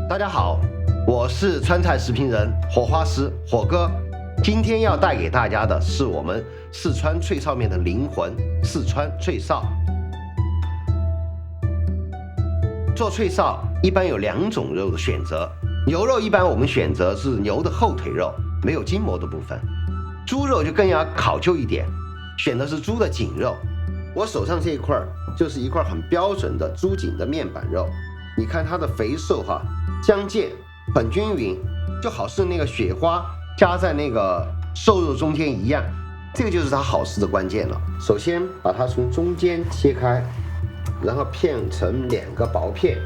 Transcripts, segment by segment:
大家好，我是川菜食评人火花石火哥。今天要带给大家的是我们四川脆臊面的灵魂——四川脆臊。做脆臊一般有2种肉的选择，牛肉一般我们选择是牛的后腿肉，没有筋膜的部分；猪肉就更要考究一点，选的是猪的颈肉。我手上这一块就是一块很标准的猪颈的面板肉，你看它的肥瘦相间，很均匀，就好似那个雪花夹在那个瘦肉中间一样。这个就是它好吃的关键了。首先把它从中间切开，然后片成2个薄片，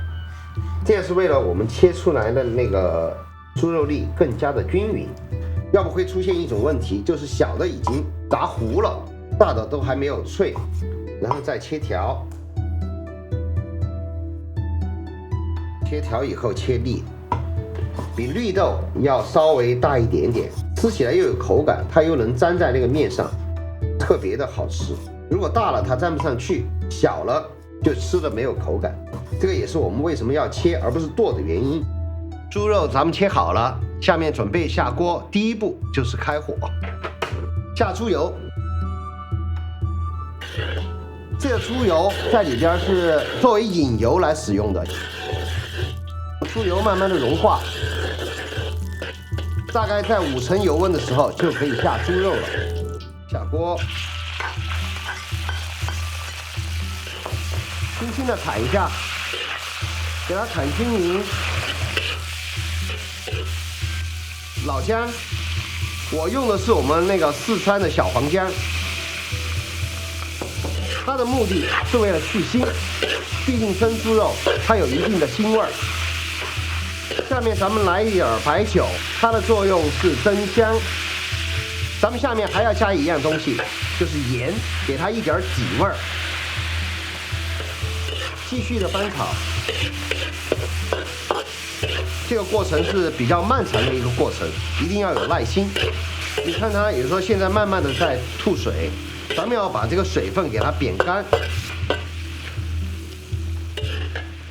这样是为了我们切出来的那个猪肉粒更加的均匀，要不会出现一种问题，就是小的已经炸糊了，大的都还没有脆。然后再切条，切条以后切粒，比绿豆要稍微大一点点，吃起来又有口感，它又能粘在那个面上，特别的好吃。如果大了它粘不上去，小了就吃的没有口感，这个也是我们为什么要切而不是剁的原因。猪肉咱们切好了，下面准备下锅，第一步就是开火，下猪油。这个猪油在里边是作为引油来使用的，猪油慢慢的融化，大概在5成油温的时候就可以下猪肉了。下锅，轻轻的铲一下，给它铲均匀。老姜，我用的是我们那个四川的小黄姜。它的目的是为了去腥，毕竟生猪肉它有一定的腥味儿。下面咱们来一点白酒，它的作用是增香。咱们下面还要加一样东西，就是盐，给它一点底味儿。继续的翻炒，这个过程是比较漫长的一个过程，一定要有耐心。你看它有时候现在慢慢的在吐水。咱们要把这个水分给它煸干，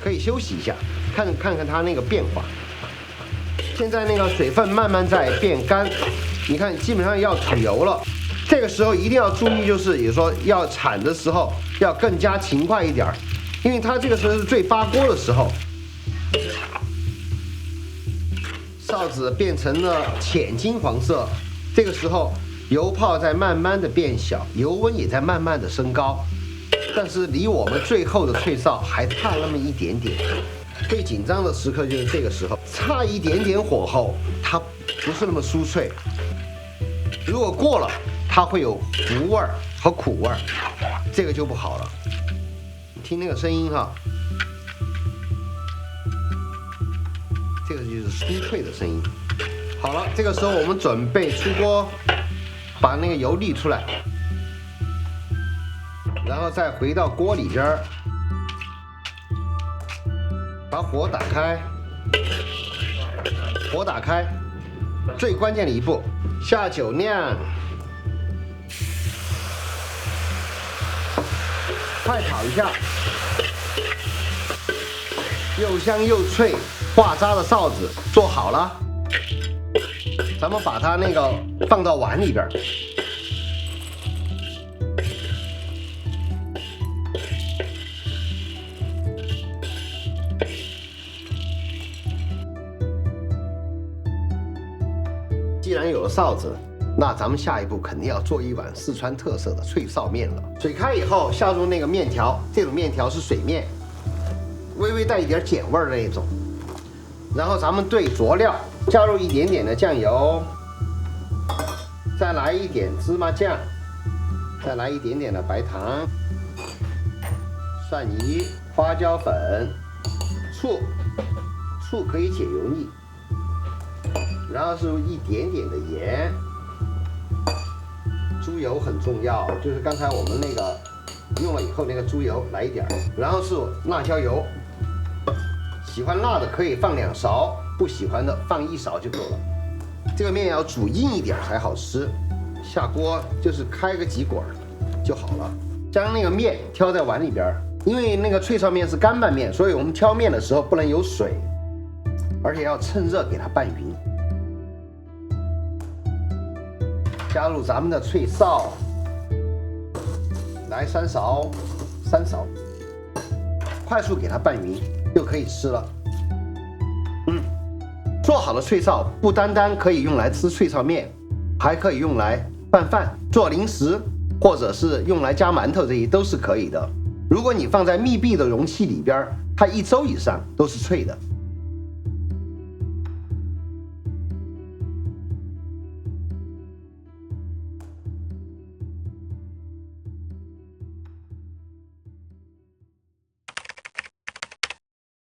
可以休息一下，看看它那个变化。现在那个水分慢慢在变干，你看基本上要吐油了。这个时候一定要注意，就是有时候要铲的时候要更加勤快一点，因为它这个时候是最发锅的时候。臊子变成了浅金黄色，这个时候油泡在慢慢的变小，油温也在慢慢的升高，但是离我们最后的脆臊还差那么一点点。最紧张的时刻就是这个时候，差一点点火候，它不是那么酥脆。如果过了，它会有糊味和苦味，这个就不好了。听那个声音这个就是酥脆的声音。好了，这个时候我们准备出锅。把那个油沥出来，然后再回到锅里边，把火打开。火打开，最关键的一步，下酒酿，快炒一下，又香又脆，化渣的臊子做好了。咱们把它那个放到碗里边，既然有了臊子，那咱们下一步肯定要做一碗四川特色的脆臊面了。水开以后下入那个面条，这种面条是水面，微微带一点碱味的那种。然后咱们兑佐料，加入一点点的酱油，再来一点芝麻酱，再来一点点的白糖、蒜泥、花椒粉、醋，醋可以解油腻，然后是一点点的盐，猪油很重要，就是刚才我们那个用了以后那个猪油来一点，然后是辣椒油。喜欢辣的可以放2勺，不喜欢的放1勺就够了。这个面要煮硬一点才好吃。下锅就是开个几管就好了。将那个面挑在碗里边，因为那个脆臊面是干拌面，所以我们挑面的时候不能有水。而且要趁热给它拌匀。加入咱们的脆臊，来3勺，快速给它拌匀就可以吃了。做好的脆臊不单单可以用来吃脆臊面，还可以用来拌饭、做零食，或者是用来夹馒头，这些都是可以的。如果你放在密闭的容器里边，它1周以上都是脆的。